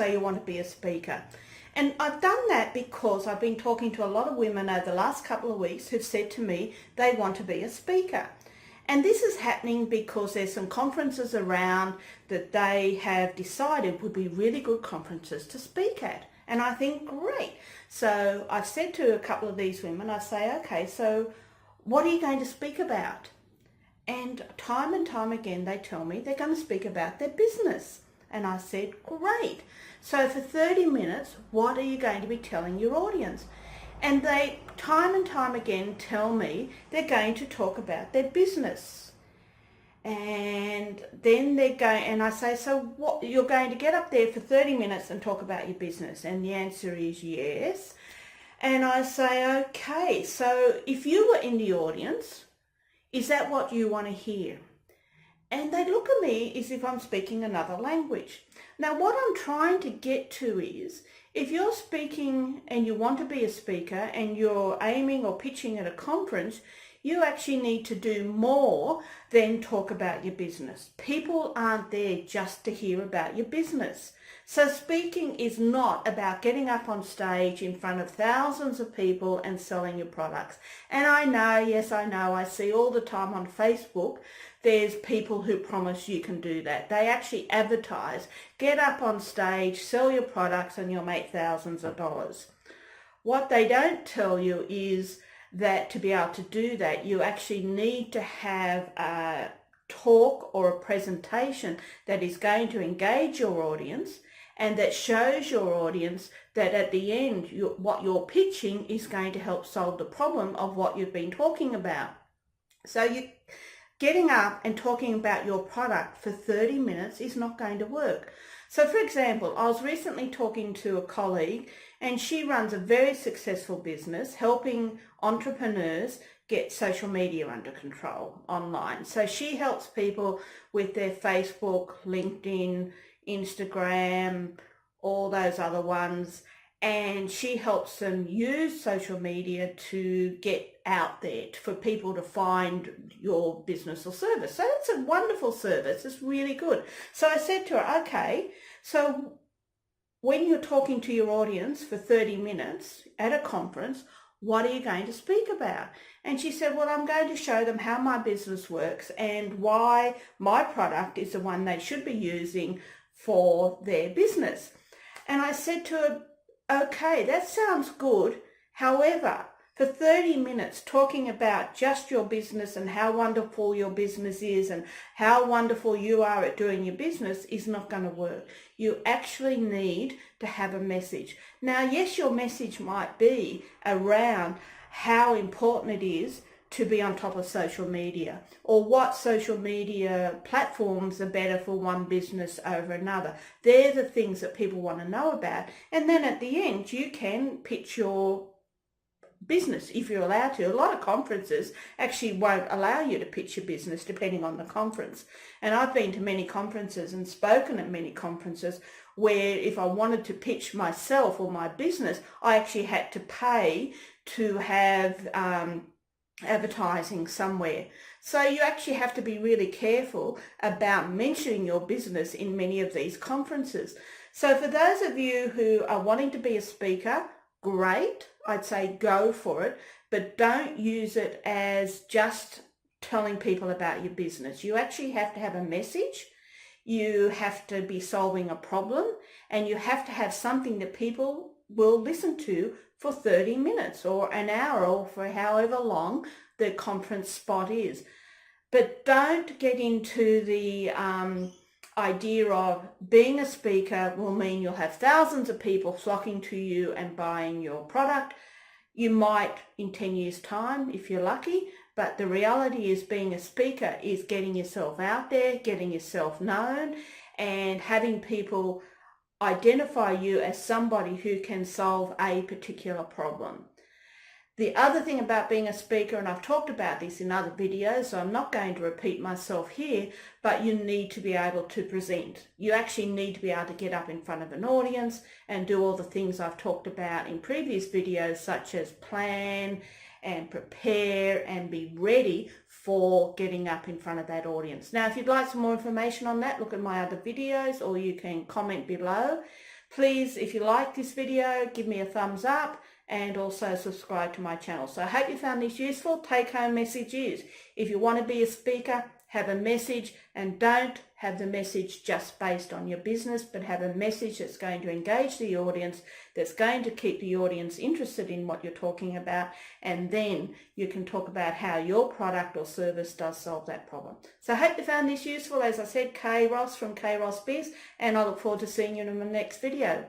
say you want to be a speaker. And I've done that because I've been talking to a lot of women over the last couple of weeks who've said to me they want to be a speaker. And this is happening because there's some conferences around that they have decided would be really good conferences to speak at. And I think, great. So I've said to a couple of these women, I say, okay, so what are you going to speak about? And time again, they tell me they're going to speak about their business. And I said, great. So for 30 minutes, what are you going to be telling your audience? And they time and time again tell me they're going to talk about their business. And then they're going, and I say, so what, you're going to get up there for 30 minutes and talk about your business? And the answer is yes. And I say, okay, so if you were in the audience, is that what you want to hear? And they look at me as if I'm speaking another language. Now, what I'm trying to get to is, if you're speaking and you want to be a speaker and you're aiming or pitching at a conference, you actually need to do more than talk about your business. People aren't there just to hear about your business. So speaking is not about getting up on stage in front of thousands of people and selling your products. And I know, yes, I know, I see all the time on Facebook, there's people who promise you can do that. They actually advertise, get up on stage, sell your products, and you'll make thousands of dollars. What they don't tell you is that to be able to do that, you actually need to have a talk or a presentation that is going to engage your audience and that shows your audience that at the end, what you're pitching is going to help solve the problem of what you've been talking about. So you getting up and talking about your product for 30 minutes is not going to work. So for example, I was recently talking to a colleague and she runs a very successful business helping entrepreneurs get social media under control online. So she helps people with their Facebook, LinkedIn, Instagram, all those other ones, and she helps them use social media to get out there for people to find your business or service. So that's a wonderful service. It's really good. So I said to her, okay, so when you're talking to your audience for 30 minutes at a conference, what are you going to speak about? And she said, well, I'm going to show them how my business works and why my product is the one they should be using for their business. And I said to her, okay, that sounds good. However, for 30 minutes talking about just your business and how wonderful your business is and how wonderful you are at doing your business is not going to work. You actually need to have a message. Now, yes, your message might be around how important it is to be on top of social media, or what social media platforms are better for one business over another. They're the things that people want to know about. And then at the end, you can pitch your business if you're allowed to. A lot of conferences actually won't allow you to pitch your business depending on the conference. And I've been to many conferences and spoken at many conferences where if I wanted to pitch myself or my business, I actually had to pay to have advertising somewhere. So you actually have to be really careful about mentioning your business in many of these conferences. So for those of you who are wanting to be a speaker, great, I'd say go for it, but don't use it as just telling people about your business. You actually have to have a message, you have to be solving a problem, and you have to have something that people will listen to for 30 minutes or an hour or for however long the conference spot is. But don't get into the idea of being a speaker will mean you'll have thousands of people flocking to you and buying your product. You might in 10 years' time if you're lucky, but the reality is being a speaker is getting yourself out there, getting yourself known, and having people identify you as somebody who can solve a particular problem. The other thing about being a speaker, and I've talked about this in other videos, so I'm not going to repeat myself here, but you need to be able to present. You actually need to be able to get up in front of an audience and do all the things I've talked about in previous videos, such as plan and prepare and be ready for getting up in front of that audience. Now, if you'd like some more information on that, look at my other videos or you can comment below. Please, if you like this video, give me a thumbs up and also subscribe to my channel. So I hope you found this useful. Take home message is, if you want to be a speaker, have a message, and don't have the message just based on your business, but have a message that's going to engage the audience, that's going to keep the audience interested in what you're talking about, and then you can talk about how your product or service does solve that problem. So I hope you found this useful. As I said, Kay Ross from Kay Ross Biz, and I look forward to seeing you in the next video.